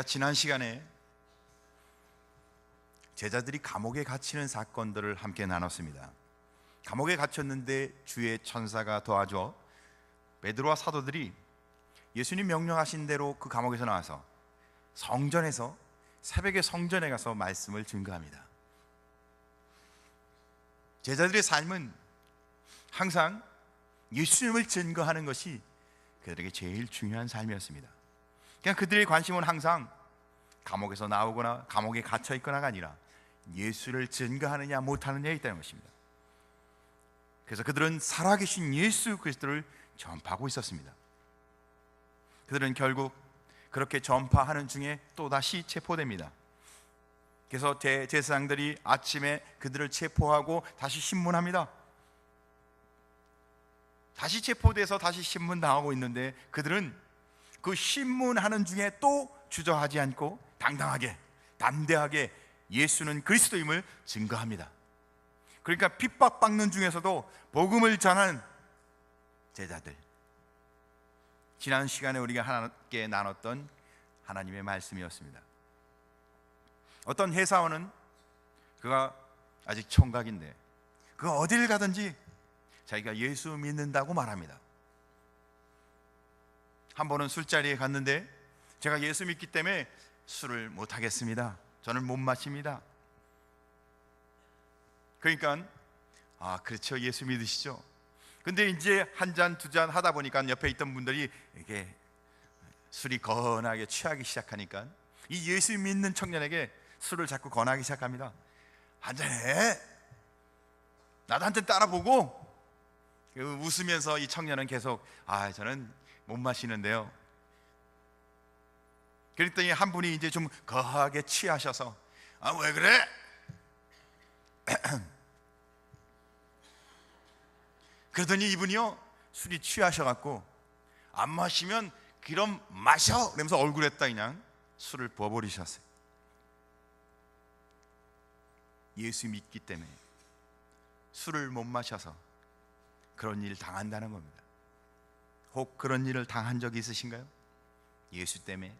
지난 시간에 제자들이 감옥에 갇히는 사건들을 함께 나눴습니다. 감옥에 갇혔는데 주의 천사가 도와줘 베드로와 사도들이 예수님 명령하신 대로 그 감옥에서 나와서 성전에서 새벽에 성전에 가서 말씀을 증거합니다. 제자들의 삶은 항상 예수님을 증거하는 것이 그들에게 제일 중요한 삶이었습니다. 그냥 그들의 관심은 항상 감옥에서 나오거나 감옥에 갇혀 있거나가 아니라 예수를 증거하느냐 못하느냐에 있다는 것입니다. 그래서 그들은 살아계신 예수 그리스도를 전파하고 있었습니다. 그들은 결국 그렇게 전파하는 중에 또다시 체포됩니다. 그래서 대제사장들이 아침에 그들을 체포하고 다시 신문합니다. 다시 체포돼서 다시 신문당하고 있는데 그들은 그 신문하는 중에 또 주저하지 않고 당당하게 담대하게 예수는 그리스도임을 증거합니다. 그러니까 핍박받는 중에서도 복음을 전하는 제자들, 지난 시간에 우리가 함께 나눴던 하나님의 말씀이었습니다. 어떤 회사원은 그가 아직 총각인데 그가 어딜 가든지 자기가 예수 믿는다고 말합니다. 한 번은 술자리에 갔는데 제가 예수 믿기 때문에 술을 못 하겠습니다. 저는 못 마십니다. 그러니까 그렇죠, 예수 믿으시죠. 근데 이제 한 잔 두 잔 하다 보니까 옆에 있던 분들이 이렇게 술이 거나게 취하기 시작하니까 이 예수 믿는 청년에게 술을 자꾸 권하기 시작합니다. 한 잔 해, 나도 한 잔 따라보고. 웃으면서 이 청년은 계속 저는 못 마시는데요. 그랬더니 한 분이 이제 좀 거하게 취하셔서 왜 그래? 그러더니 이분이요, 술이 취하셔갖고 안 마시면 그럼 마셔! 그러면서 얼굴에다 그냥 술을 부어버리셨어요. 예수 믿기 때문에 술을 못 마셔서 그런 일 당한다는 겁니다. 혹 그런 일을 당한 적이 있으신가요? 예수 때문에,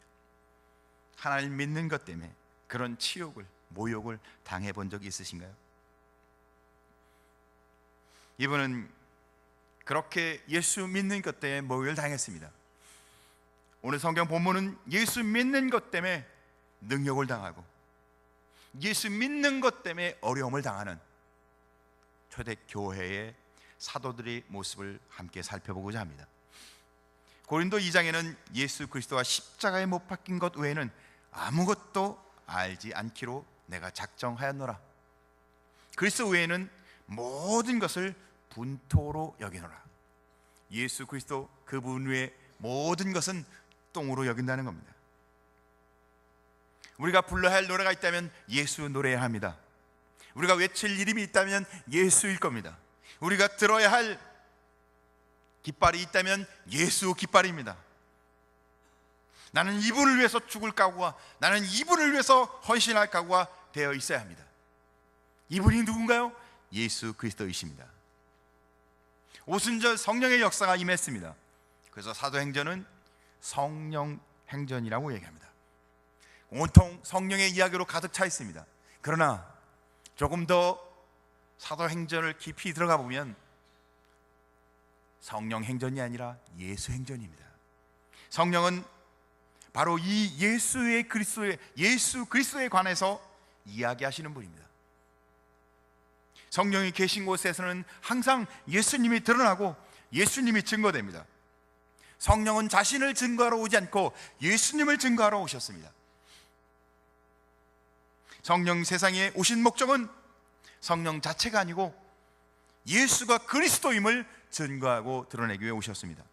하나님 믿는 것 때문에 그런 치욕을, 모욕을 당해본 적이 있으신가요? 이분은 그렇게 예수 믿는 것 때문에 모욕을 당했습니다. 오늘 성경 본문은 예수 믿는 것 때문에 능력을 당하고 예수 믿는 것 때문에 어려움을 당하는 초대교회의 사도들의 모습을 함께 살펴보고자 합니다. 고린도 2장에는 예수 그리스도가 십자가에 못 박힌 것 외에는 아무것도 알지 않기로 내가 작정하였노라. 그리스도 외에는 모든 것을 분토로 여기노라. 예수 그리스도 그분 외에 모든 것은 똥으로 여긴다는 겁니다. 우리가 불러야 할 노래가 있다면 예수 노래해야 합니다. 우리가 외칠 이름이 있다면 예수일 겁니다. 우리가 들어야 할 깃발이 있다면 예수 깃발입니다. 나는 이분을 위해서 죽을 각오가, 나는 이분을 위해서 헌신할 각오가 되어 있어야 합니다. 이분이 누군가요? 예수 그리스도이십니다. 오순절 성령의 역사가 임했습니다. 그래서 사도행전은 성령 행전이라고 얘기합니다. 온통 성령의 이야기로 가득 차 있습니다. 그러나 조금 더 사도행전을 깊이 들어가 보면 성령 행전이 아니라 예수 행전입니다. 성령은 바로 이 예수 그리스도에 관해서 이야기하시는 분입니다. 성령이 계신 곳에서는 항상 예수님이 드러나고 예수님이 증거됩니다. 성령은 자신을 증거하러 오지 않고 예수님을 증거하러 오셨습니다. 성령 세상에 오신 목적은 성령 자체가 아니고 예수가 그리스도임을 증거하고 드러내기 위해 오셨습니다.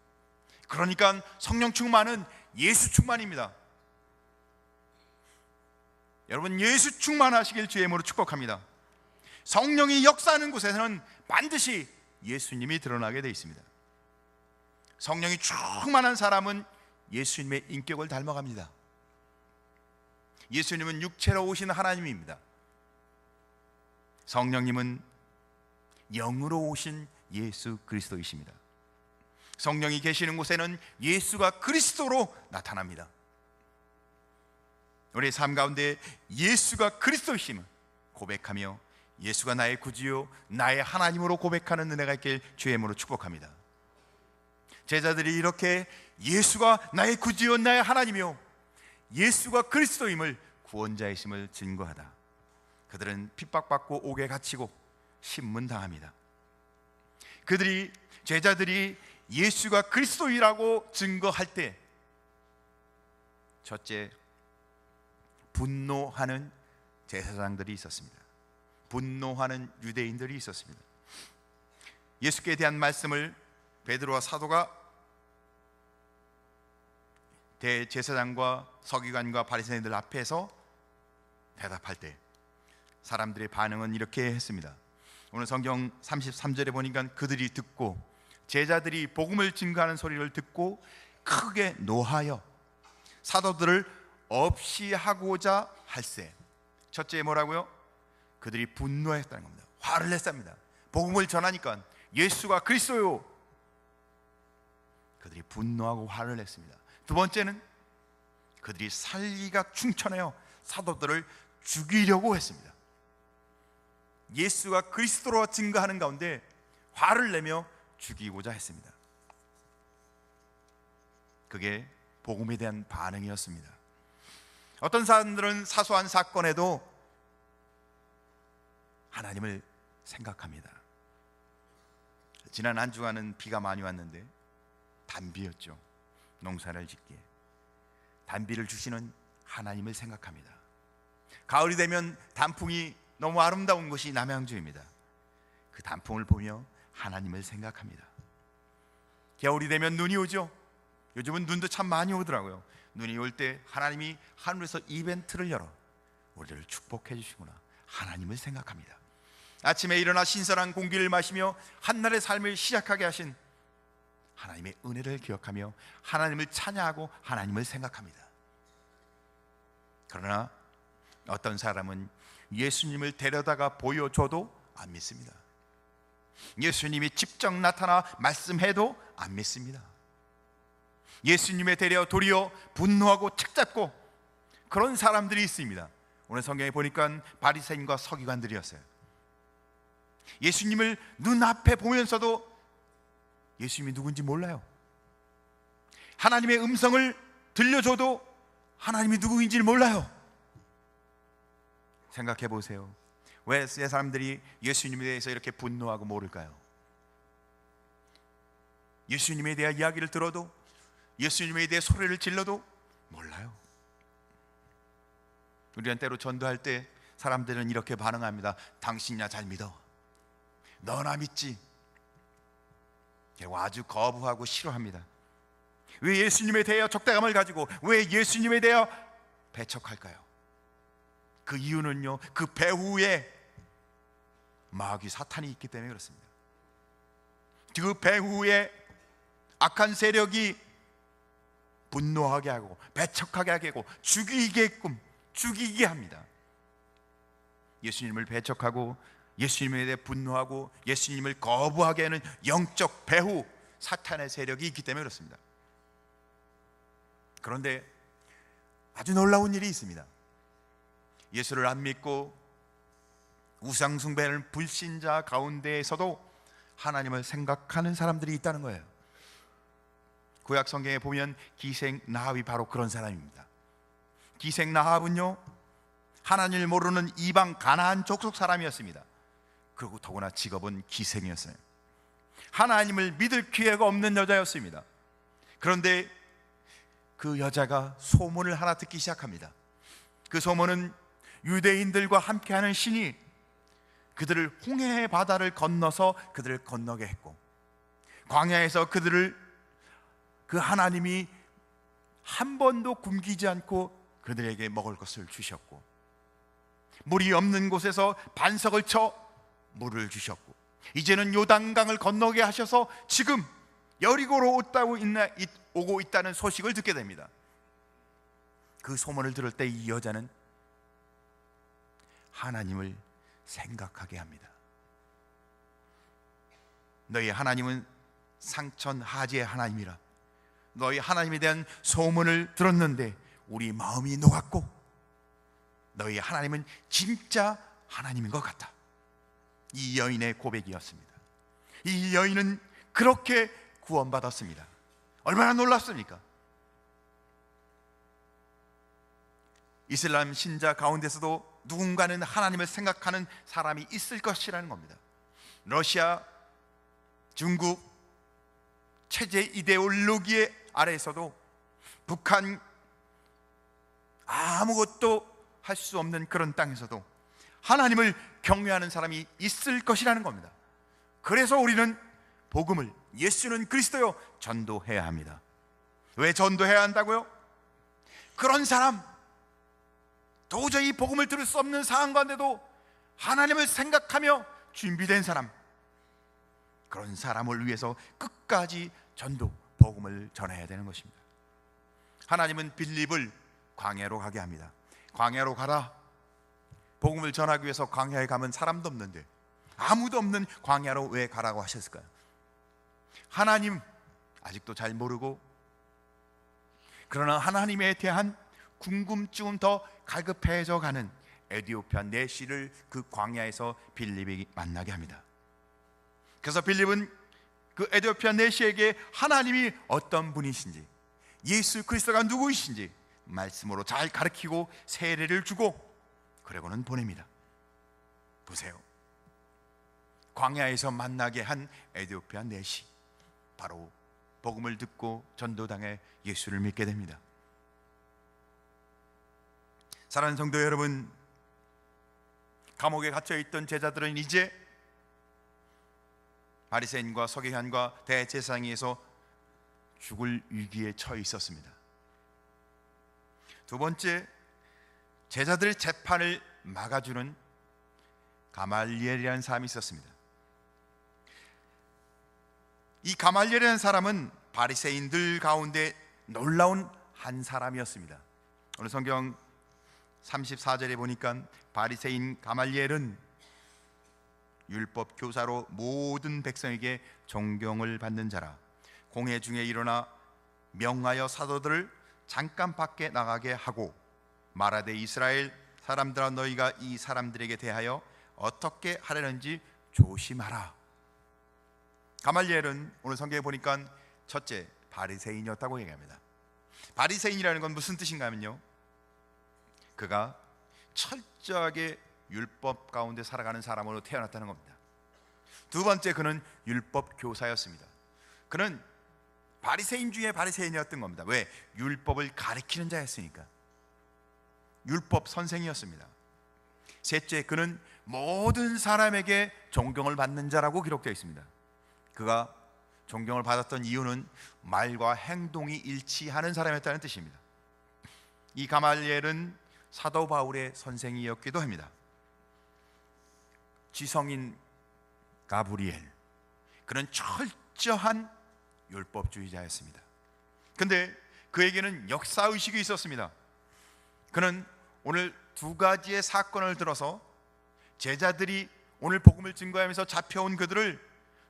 그러니까 성령 충만은 예수 충만입니다. 여러분, 예수 충만하시길 주의 이름으로 축복합니다. 성령이 역사하는 곳에서는 반드시 예수님이 드러나게 되어 있습니다. 성령이 충만한 사람은 예수님의 인격을 닮아갑니다. 예수님은 육체로 오신 하나님입니다. 성령님은 영으로 오신 예수 그리스도이십니다. 성령이 계시는 곳에는 예수가 그리스도로 나타납니다. 우리의 삶 가운데 예수가 그리스도이심을 고백하며 예수가 나의 구주요 나의 하나님으로 고백하는 은혜가 있길 주의 이름으로 축복합니다. 제자들이 이렇게 예수가 나의 구주요 나의 하나님이요 예수가 그리스도임을 구원자이심을 증거하다 그들은 핍박받고 옥에 갇히고 신문당합니다. 제자들이 예수가 그리스도이라고 증거할 때 첫째, 분노하는 제사장들이 있었습니다. 분노하는 유대인들이 있었습니다. 예수께 대한 말씀을 베드로와 사도가 대제사장과 서기관과 바리새인들 앞에서 대답할 때 사람들의 반응은 이렇게 했습니다. 오늘 성경 33절에 보니까 그들이 듣고 제자들이 복음을 증거하는 소리를 듣고 크게 노하여 사도들을 없이 하고자 할세. 첫째 뭐라고요? 그들이 분노했다는 겁니다. 화를 냈습니다. 복음을 전하니까 예수가 그리스도요. 그들이 분노하고 화를 냈습니다. 두 번째는 그들이 살기가 충천하여 사도들을 죽이려고 했습니다. 예수가 그리스도로 증거하는 가운데 화를 내며 죽이고자 했습니다. 그게 복음에 대한 반응이었습니다. 어떤 사람들은 사소한 사건에도 하나님을 생각합니다. 지난 한 주간은 비가 많이 왔는데 단비였죠. 농사를 짓기에 단비를 주시는 하나님을 생각합니다. 가을이 되면 단풍이 너무 아름다운 곳이 남양주입니다. 그 단풍을 보며 하나님을 생각합니다. 겨울이 되면 눈이 오죠. 요즘은 눈도 참 많이 오더라고요. 눈이 올 때 하나님이 하늘에서 이벤트를 열어 우리를 축복해 주시구나 하나님을 생각합니다. 아침에 일어나 신선한 공기를 마시며 한날의 삶을 시작하게 하신 하나님의 은혜를 기억하며 하나님을 찬양하고 하나님을 생각합니다. 그러나 어떤 사람은 예수님을 데려다가 보여줘도 안 믿습니다. 예수님이 직접 나타나 말씀해도 안 믿습니다. 예수님에 대려 도리어 분노하고 책잡고 그런 사람들이 있습니다. 오늘 성경에 보니까 바리새인과 서기관들이었어요. 예수님을 눈앞에 보면서도 예수님이 누군지 몰라요. 하나님의 음성을 들려줘도 하나님이 누구인지 몰라요. 생각해 보세요. 왜 사람들이 예수님에 대해서 이렇게 분노하고 모를까요? 예수님에 대한 이야기를 들어도 예수님에 대해 소리를 질러도 몰라요. 우리는 때로 전도할 때 사람들은 이렇게 반응합니다. 당신이야 잘 믿어. 너나 믿지. 아주 거부하고 싫어합니다. 왜 예수님에 대하여 적대감을 가지고 왜 예수님에 대하여 배척할까요? 그 이유는요, 그 배후에 마귀 사탄이 있기 때문에 그렇습니다. 그 배후에 악한 세력이 분노하게 하고 배척하게 하고 죽이게 합니다. 예수님을 배척하고 예수님에 대해 분노하고 예수님을 거부하게 하는 영적 배후 사탄의 세력이 있기 때문에 그렇습니다. 그런데 아주 놀라운 일이 있습니다. 예수를 안 믿고 우상 숭배하는 불신자 가운데에서도 하나님을 생각하는 사람들이 있다는 거예요. 구약 성경에 보면 기생 나합이 바로 그런 사람입니다. 기생 나합은요, 하나님을 모르는 이방 가나안 족속 사람이었습니다. 그리고 더구나 직업은 기생이었어요. 하나님을 믿을 기회가 없는 여자였습니다. 그런데 그 여자가 소문을 하나 듣기 시작합니다. 그 소문은 유대인들과 함께하는 신이 그들을 홍해의 바다를 건너서 그들을 건너게 했고, 광야에서 그 하나님이 한 번도 굶기지 않고 그들에게 먹을 것을 주셨고, 물이 없는 곳에서 반석을 쳐 물을 주셨고, 이제는 요단강을 건너게 하셔서 지금 여리고로 오고 있다는 소식을 듣게 됩니다. 그 소문을 들을 때 이 여자는 하나님을 생각하게 합니다. 너희 하나님은 상천하지의 하나님이라. 너희 하나님에 대한 소문을 들었는데 우리 마음이 녹았고 너희 하나님은 진짜 하나님인 것 같다. 이 여인의 고백이었습니다. 이 여인은 그렇게 구원받았습니다. 얼마나 놀랍습니까? 이슬람 신자 가운데서도 누군가는 하나님을 생각하는 사람이 있을 것이라는 겁니다. 러시아, 중국 체제 이데올로기의 아래에서도 북한, 아무것도 할 수 없는 그런 땅에서도 하나님을 경외하는 사람이 있을 것이라는 겁니다. 그래서 우리는 복음을, 예수는 그리스도요, 전도해야 합니다. 왜 전도해야 한다고요? 그런 사람, 도저히 복음을 들을 수 없는 상황 가운데도 하나님을 생각하며 준비된 사람, 그런 사람을 위해서 끝까지 전도, 복음을 전해야 되는 것입니다. 하나님은 빌립을 광야로 가게 합니다. 광야로 가라. 복음을 전하기 위해서 광야에 가면 사람도 없는데, 아무도 없는 광야로 왜 가라고 하셨을까요? 하나님 아직도 잘 모르고, 그러나 하나님에 대한 궁금증은 더 갈급해져 가는 에디오피아 내시를 그 광야에서 빌립이 만나게 합니다. 그래서 빌립은 그 에디오피아 내시에게 하나님이 어떤 분이신지, 예수 그리스도가 누구이신지 말씀으로 잘 가르치고 세례를 주고 그러고는 보냅니다. 보세요, 광야에서 만나게 한 에디오피아 내시, 바로 복음을 듣고 전도당해 예수를 믿게 됩니다. 사랑하는 성도 여러분, 감옥에 갇혀있던 제자들은 이제 바리새인과 서기관과 대제사장에서 죽을 위기에 처해 있었습니다. 두 번째, 제자들의 재판을 막아주는 가말리엘이라는 사람이 있었습니다. 이 가말리엘이라는 사람은 바리새인들 가운데 놀라운 한 사람이었습니다. 오늘 성경 34절에 보니까 바리새인 가말리엘은 율법 교사로 모든 백성에게 존경을 받는 자라, 공회 중에 일어나 명하여 사도들을 잠깐 밖에 나가게 하고 말하되, 이스라엘 사람들아, 너희가 이 사람들에게 대하여 어떻게 하려는지 조심하라. 가말리엘은 오늘 성경에 보니까 첫째, 바리새인이었다고 얘기합니다. 바리새인이라는 건 무슨 뜻인가 하면요, 그가 철저하게 율법 가운데 살아가는 사람으로 태어났다는 겁니다. 두 번째, 그는 율법 교사였습니다. 그는 바리새인 중에 바리새인이었던 겁니다. 왜? 율법을 가르치는 자였으니까. 율법 선생이었습니다. 셋째, 그는 모든 사람에게 존경을 받는 자라고 기록되어 있습니다. 그가 존경을 받았던 이유는 말과 행동이 일치하는 사람이었다는 뜻입니다. 이 가말리엘은 사도 바울의 선생이었기도 합니다. 지성인 가브리엘, 그는 철저한 율법주의자였습니다. 그런데 그에게는 역사의식이 있었습니다. 그는 오늘 두 가지의 사건을 들어서 제자들이 오늘 복음을 증거하면서 잡혀온 그들을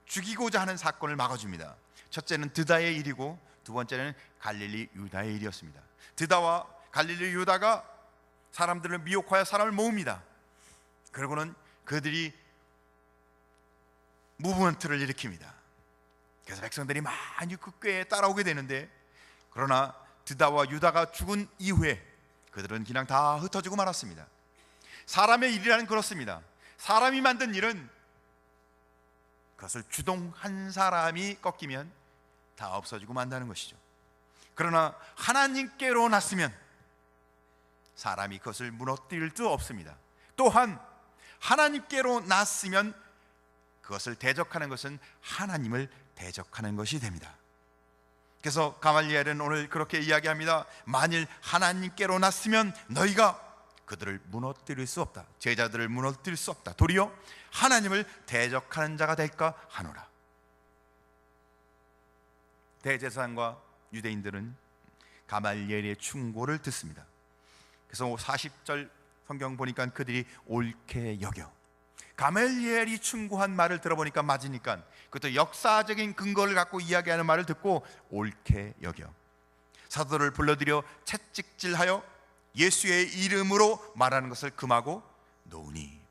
죽이고자 하는 사건을 막아줍니다. 첫째는 드다의 일이고 두 번째는 갈릴리 유다의 일이었습니다. 드다와 갈릴리 유다가 사람들을 미혹하여 사람을 모읍니다. 그러고는 그들이 무브먼트를 일으킵니다. 그래서 백성들이 많이 그 꾀에 따라오게 되는데, 그러나 드다와 유다가 죽은 이후에 그들은 그냥 다 흩어지고 말았습니다. 사람의 일이라는 그렇습니다. 사람이 만든 일은 그것을 주동한 사람이 꺾이면 다 없어지고 만다는 것이죠. 그러나 하나님께로 났으면 사람이 그것을 무너뜨릴 수 없습니다. 또한 하나님께로 났으면 그것을 대적하는 것은 하나님을 대적하는 것이 됩니다. 그래서 가말리엘은 오늘 그렇게 이야기합니다. 만일 하나님께로 났으면 너희가 그들을 무너뜨릴 수 없다. 제자들을 무너뜨릴 수 없다. 도리어 하나님을 대적하는 자가 될까 하노라. 대제사장과 유대인들은 가말리엘의 충고를 듣습니다. 그래서 40절 성경 보니까 그들이 옳게 여겨, 가말리엘이 충고한 말을 들어보니까 맞으니까, 그것도 역사적인 근거를 갖고 이야기하는 말을 듣고 옳게 여겨 사도를 불러들여 채찍질하여 예수의 이름으로 말하는 것을 금하고 놓으니.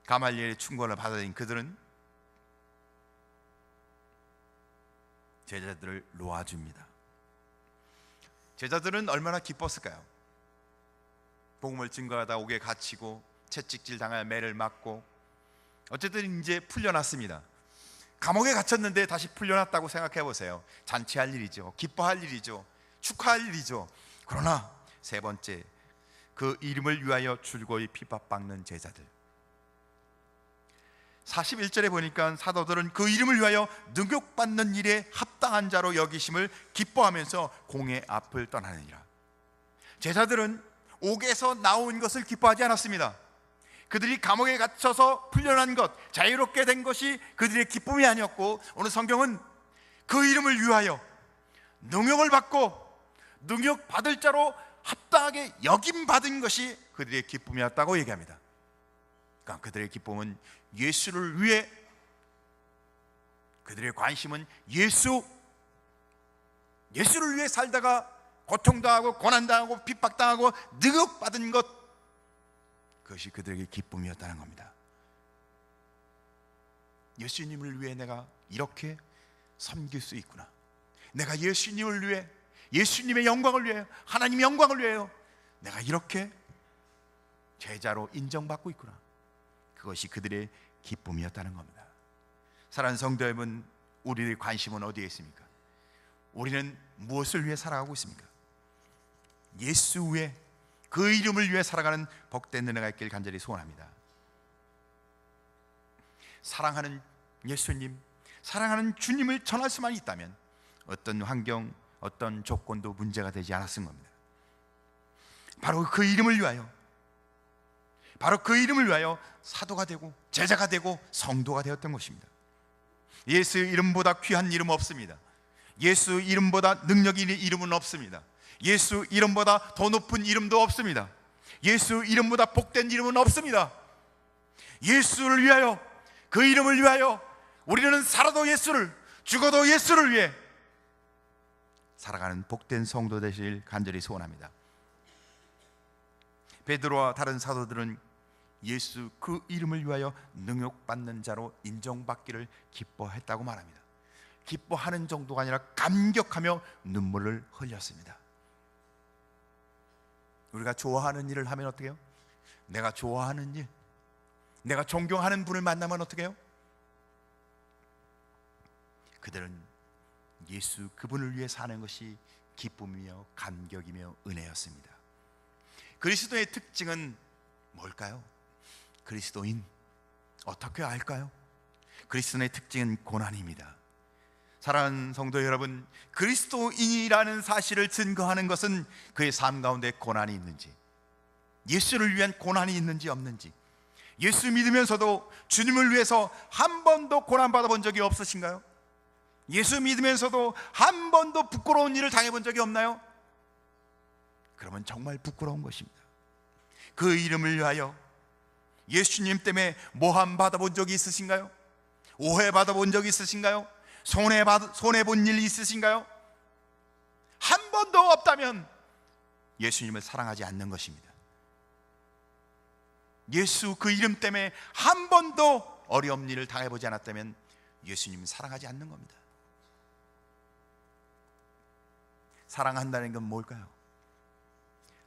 가말리엘의 충고를 받아들인 그들은 제자들을 놓아줍니다. 제자들은 얼마나 기뻤을까요? 복음을 증거하다 옥에 갇히고 채찍질 당할 매를 맞고 어쨌든 이제 풀려났습니다. 감옥에 갇혔는데 다시 풀려났다고 생각해 보세요. 잔치할 일이죠. 기뻐할 일이죠. 축하할 일이죠. 그러나 세 번째, 그 이름을 위하여 줄거이 핍박받는 제자들. 41절에 보니까 사도들은 그 이름을 위하여 능욕받는 일에 합당한 자로 여기심을 기뻐하면서 공회 앞을 떠나느니라. 제자들은 옥에서 나온 것을 기뻐하지 않았습니다. 그들이 감옥에 갇혀서 풀려난 것, 자유롭게 된 것이 그들의 기쁨이 아니었고, 오늘 성경은 그 이름을 위하여 능욕을 받고 능욕받을 자로 합당하게 여김받은 것이 그들의 기쁨이었다고 얘기합니다. 그러니까 그들의 기쁨은 예수를 위해, 그들의 관심은 예수를 위해 살다가 고통당하고 고난당하고 핍박당하고 능욕받은 것, 그것이 그들에게 기쁨이었다는 겁니다. 예수님을 위해 내가 이렇게 섬길 수 있구나. 내가 예수님을 위해, 예수님의 영광을 위해, 하나님의 영광을 위하여 내가 이렇게 제자로 인정받고 있구나. 그것이 그들의 기쁨이었다는 겁니다. 사랑하는 성도 여러분, 우리의 관심은 어디에 있습니까? 우리는 무엇을 위해 살아가고 있습니까? 예수 위해, 그 이름을 위해 살아가는 복된 은혜가 있길 간절히 소원합니다. 사랑하는 예수님, 사랑하는 주님을 전할 수만 있다면 어떤 환경, 어떤 조건도 문제가 되지 않았을 겁니다. 바로 그 이름을 위하여, 바로 그 이름을 위하여 사도가 되고 제자가 되고 성도가 되었던 것입니다. 예수 이름보다 귀한 이름 없습니다. 예수 이름보다 능력 있는 이름은 없습니다. 예수 이름보다 더 높은 이름도 없습니다. 예수 이름보다 복된 이름은 없습니다. 예수를 위하여, 그 이름을 위하여 우리는 살아도 예수를, 죽어도 예수를 위해 살아가는 복된 성도 되시길 간절히 소원합니다. 베드로와 다른 사도들은 예수 그 이름을 위하여 능욕받는 자로 인정받기를 기뻐했다고 말합니다. 기뻐하는 정도가 아니라 감격하며 눈물을 흘렸습니다. 우리가 좋아하는 일을 하면 어떻게 해요? 내가 좋아하는 일, 내가 존경하는 분을 만나면 어떻게 해요? 그들은 예수 그분을 위해 사는 것이 기쁨이며 감격이며 은혜였습니다. 그리스도의 특징은 뭘까요? 그리스도인 어떻게 알까요? 그리스도의 특징은 고난입니다. 사랑하는 성도 여러분, 그리스도인이라는 사실을 증거하는 것은 그의 삶 가운데 고난이 있는지, 예수를 위한 고난이 있는지 없는지, 예수 믿으면서도 주님을 위해서 한 번도 고난받아 본 적이 없으신가요? 예수 믿으면서도 한 번도 부끄러운 일을 당해본 적이 없나요? 그러면 정말 부끄러운 것입니다. 그 이름을 위하여 예수님 때문에 모함 받아본 적이 있으신가요? 오해 받아본 적이 있으신가요? 손해본 일 있으신가요? 한 번도 없다면 예수님을 사랑하지 않는 것입니다. 예수 그 이름 때문에 한 번도 어려운 일을 당해보지 않았다면 예수님을 사랑하지 않는 겁니다. 사랑한다는 건 뭘까요?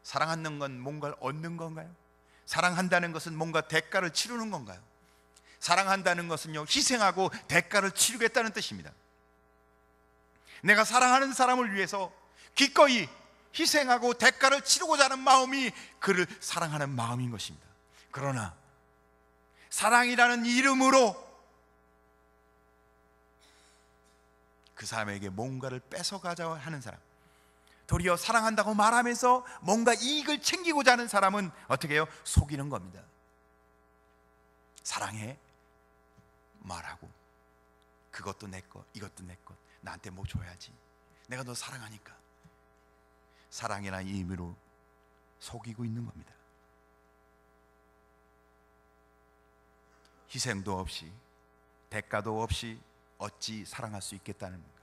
사랑하는 건 뭔가를 얻는 건가요? 사랑한다는 것은 뭔가 대가를 치르는 건가요? 사랑한다는 것은요, 희생하고 대가를 치르겠다는 뜻입니다. 내가 사랑하는 사람을 위해서 기꺼이 희생하고 대가를 치르고자 하는 마음이 그를 사랑하는 마음인 것입니다. 그러나 사랑이라는 이름으로 그 사람에게 뭔가를 뺏어가자 하는 사람, 도리어 사랑한다고 말하면서 뭔가 이익을 챙기고자 하는 사람은 어떻게 해요? 속이는 겁니다. 사랑해 말하고 그것도 내 것, 이것도 내 것, 나한테 뭐 줘야지, 내가 너 사랑하니까. 사랑이라는 의미로 속이고 있는 겁니다. 희생도 없이 대가도 없이 어찌 사랑할 수 있겠다는 건가?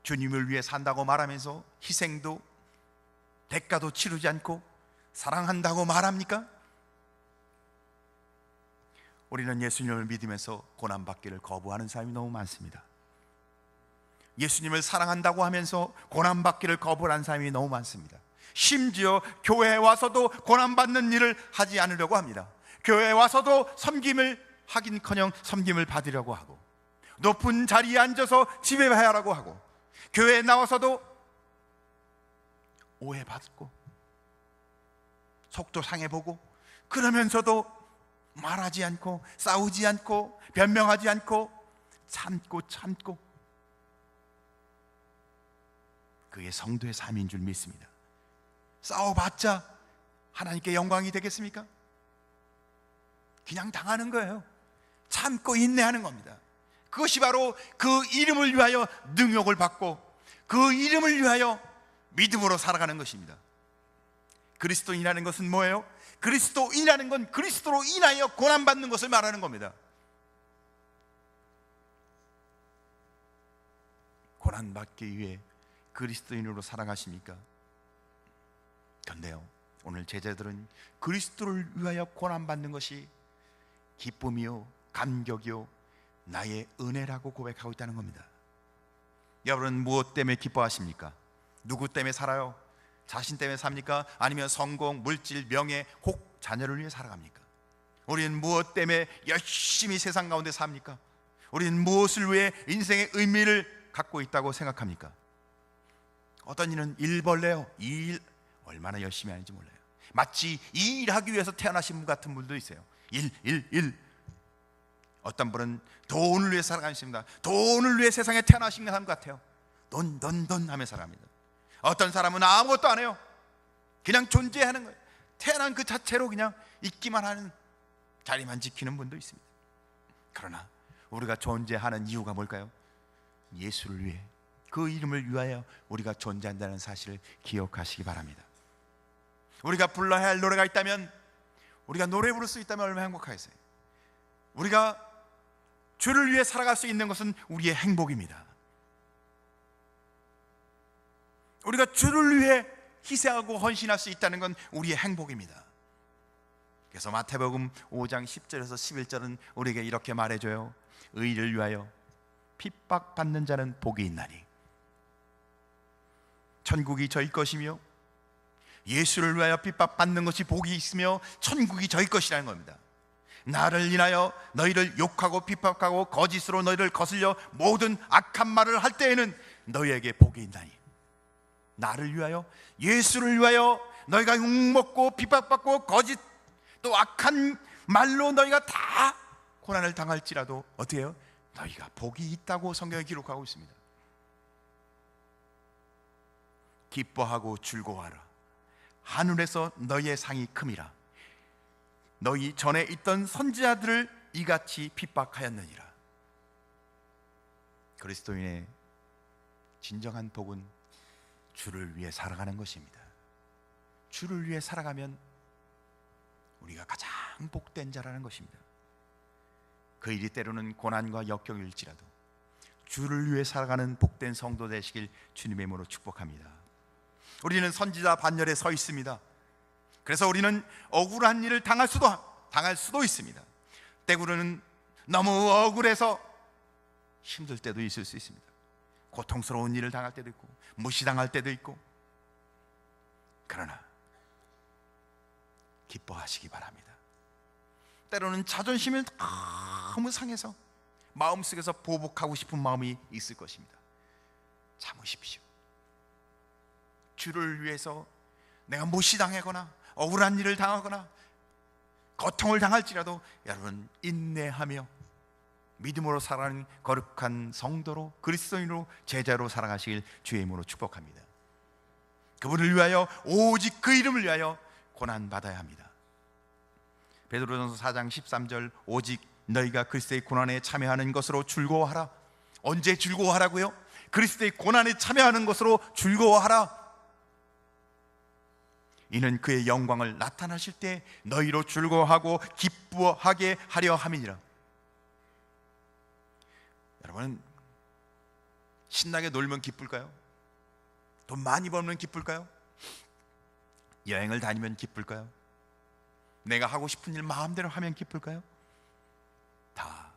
주님을 위해 산다고 말하면서 희생도 대가도 치르지 않고 사랑한다고 말합니까? 우리는 예수님을 믿으면서 고난받기를 거부하는 사람이 너무 많습니다. 예수님을 사랑한다고 하면서 고난받기를 거부하는 사람이 너무 많습니다. 심지어 교회에 와서도 고난받는 일을 하지 않으려고 합니다. 교회에 와서도 섬김을 하긴커녕 섬김을 받으려고 하고, 높은 자리에 앉아서 지배하라고 하고, 교회에 나와서도 오해받고 속도 상해보고, 그러면서도 말하지 않고 싸우지 않고 변명하지 않고 참고 그게 성도의 삶인 줄 믿습니다. 싸워봤자 하나님께 영광이 되겠습니까? 그냥 당하는 거예요. 참고 인내하는 겁니다. 그것이 바로 그 이름을 위하여 능욕을 받고 그 이름을 위하여 믿음으로 살아가는 것입니다. 그리스도인이라는 것은 뭐예요? 그리스도인이라는 건 그리스도로 인하여 고난받는 것을 말하는 겁니다. 고난받기 위해 그리스도인으로 살아가십니까? 그런데요, 오늘 제자들은 그리스도를 위하여 고난받는 것이 기쁨이요 감격이요 나의 은혜라고 고백하고 있다는 겁니다. 여러분은 무엇 때문에 기뻐하십니까? 누구 때문에 살아요? 자신 때문에 삽니까? 아니면 성공, 물질, 명예, 혹 자녀를 위해 살아갑니까? 우리는 무엇 때문에 열심히 세상 가운데 삽니까? 우리는 무엇을 위해 인생의 의미를 갖고 있다고 생각합니까? 어떤 이는 일벌레요. 이 일 얼마나 열심히 하는지 몰라요. 마치 이 일하기 위해서 태어나신 분 같은 분도 있어요. 일. 어떤 분은 돈을 위해 살아가십니다. 돈을 위해 세상에 태어나신 사람 같아요. 돈 하며 살아갑니다. 어떤 사람은 아무것도 안 해요. 그냥 존재하는 거예요. 태어난 그 자체로 그냥 있기만 하는, 자리만 지키는 분도 있습니다. 그러나 우리가 존재하는 이유가 뭘까요? 예수를 위해, 그 이름을 위하여 우리가 존재한다는 사실을 기억하시기 바랍니다. 우리가 불러야 할 노래가 있다면, 우리가 노래 부를 수 있다면 얼마나 행복하겠어요. 우리가 주를 위해 살아갈 수 있는 것은 우리의 행복입니다. 우리가 주를 위해 희생하고 헌신할 수 있다는 건 우리의 행복입니다. 그래서 마태복음 5장 10절에서 11절은 우리에게 이렇게 말해줘요. 의를 위하여 핍박받는 자는 복이 있나니 천국이 저희 것이며, 예수를 위하여 핍박받는 것이 복이 있으며 천국이 저희 것이라는 겁니다. 나를 인하여 너희를 욕하고 핍박하고 거짓으로 너희를 거슬려 모든 악한 말을 할 때에는 너희에게 복이 있나니, 나를 위하여, 예수를 위하여 너희가 욕먹고 핍박받고 거짓 또 악한 말로 너희가 다 고난을 당할지라도 어떻게 해요? 너희가 복이 있다고 성경에 기록하고 있습니다. 기뻐하고 즐거워하라. 하늘에서 너희의 상이 큼이라. 너희 전에 있던 선지자들을 이같이 핍박하였느니라. 그리스도인의 진정한 복은 주를 위해 살아가는 것입니다. 주를 위해 살아가면 우리가 가장 복된 자라는 것입니다. 그 일이 때로는 고난과 역경일지라도 주를 위해 살아가는 복된 성도 되시길 주님의 이름으로 축복합니다. 우리는 선지자 반열에 서 있습니다. 그래서 우리는 억울한 일을 당할 수도 있습니다. 때로는 너무 억울해서 힘들 때도 있을 수 있습니다. 고통스러운 일을 당할 때도 있고 무시당할 때도 있고, 그러나 기뻐하시기 바랍니다. 때로는 자존심이 너무 상해서 마음속에서 보복하고 싶은 마음이 있을 것입니다. 참으십시오. 주를 위해서 내가 무시당하거나 억울한 일을 당하거나 고통을 당할지라도 여러분 인내하며 믿음으로 살아가는 거룩한 성도로, 그리스도인으로, 제자로 살아가시길 주의 이름으로 축복합니다. 그분을 위하여, 오직 그 이름을 위하여 고난받아야 합니다. 베드로전서 4장 13절, 오직 너희가 그리스도의 고난에 참여하는 것으로 즐거워하라. 언제 즐거워하라고요? 그리스도의 고난에 참여하는 것으로 즐거워하라. 이는 그의 영광을 나타나실 때 너희로 즐거워하고 기뻐하게 하려 함이니라. 여러분, 신나게 놀면 기쁠까요? 돈 많이 벌면 기쁠까요? 여행을 다니면 기쁠까요? 내가 하고 싶은 일 마음대로 하면 기쁠까요? 다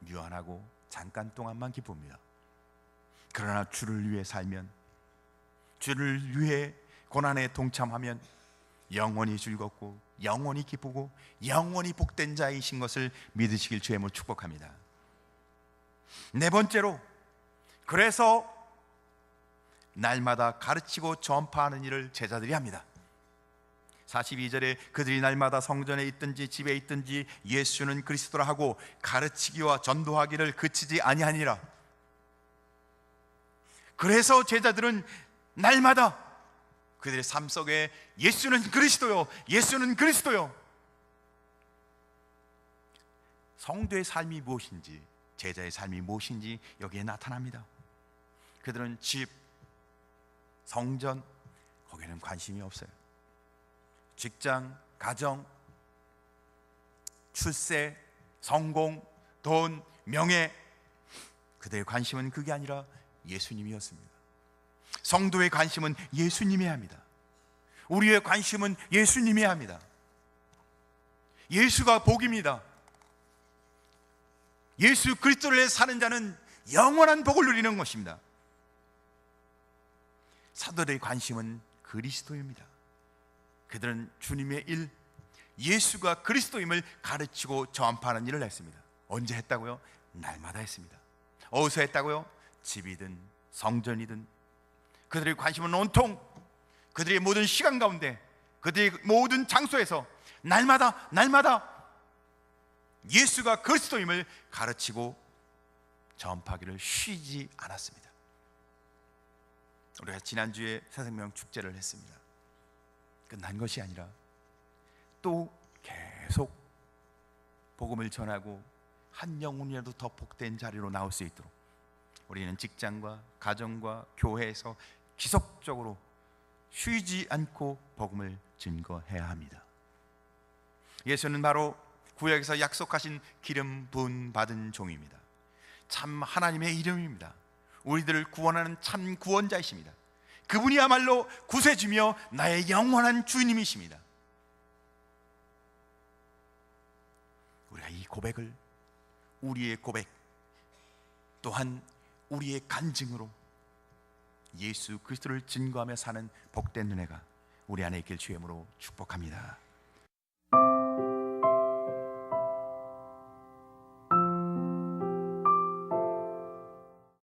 유한하고 잠깐 동안만 기쁩니다. 그러나 주를 위해 살면, 주를 위해 고난에 동참하면 영원히 즐겁고 영원히 기쁘고 영원히 복된 자이신 것을 믿으시길 주의 이름으로 축복합니다. 네 번째로, 그래서 날마다 가르치고 전파하는 일을 제자들이 합니다. 42절에 그들이 날마다 성전에 있든지 집에 있든지 예수는 그리스도라 하고 가르치기와 전도하기를 그치지 아니하니라. 그래서 제자들은 날마다 그들의 삶 속에 예수는 그리스도요, 예수는 그리스도요. 성도의 삶이 무엇인지, 제자의 삶이 무엇인지 여기에 나타납니다. 그들은 집, 성전, 거기에는 관심이 없어요. 직장, 가정, 출세, 성공, 돈, 명예, 그들의 관심은 그게 아니라 예수님이었습니다. 성도의 관심은 예수님이어야 합니다. 우리의 관심은 예수님이어야 합니다. 예수가 복입니다. 예수 그리스도를 사는 자는 영원한 복을 누리는 것입니다. 사도들의 관심은 그리스도입니다. 그들은 주님의 일, 예수가 그리스도임을 가르치고 전파하는 일을 했습니다. 언제 했다고요? 날마다 했습니다. 어디서 했다고요? 집이든 성전이든. 그들의 관심은 온통 그들의 모든 시간 가운데, 그들의 모든 장소에서 날마다 예수가 그리스도임을 가르치고 전파하기를 쉬지 않았습니다. 우리가 지난주에 새생명 축제를 했습니다. 끝난 것이 아니라 또 계속 복음을 전하고 한 영혼이라도 더 복된 자리로 나올 수 있도록 우리는 직장과 가정과 교회에서 지속적으로 쉬지 않고 복음을 증거해야 합니다. 예수는 바로 구약에서 약속하신 기름 부음 받은 종입니다. 참 하나님의 이름입니다. 우리들을 구원하는 참 구원자이십니다. 그분이야말로 구세주며 나의 영원한 주님이십니다. 우리가 이 고백을, 우리의 고백 또한 우리의 간증으로 예수 그리스도를 증거하며 사는 복된 은혜가 우리 안에 있길 주의 이름으로 축복합니다.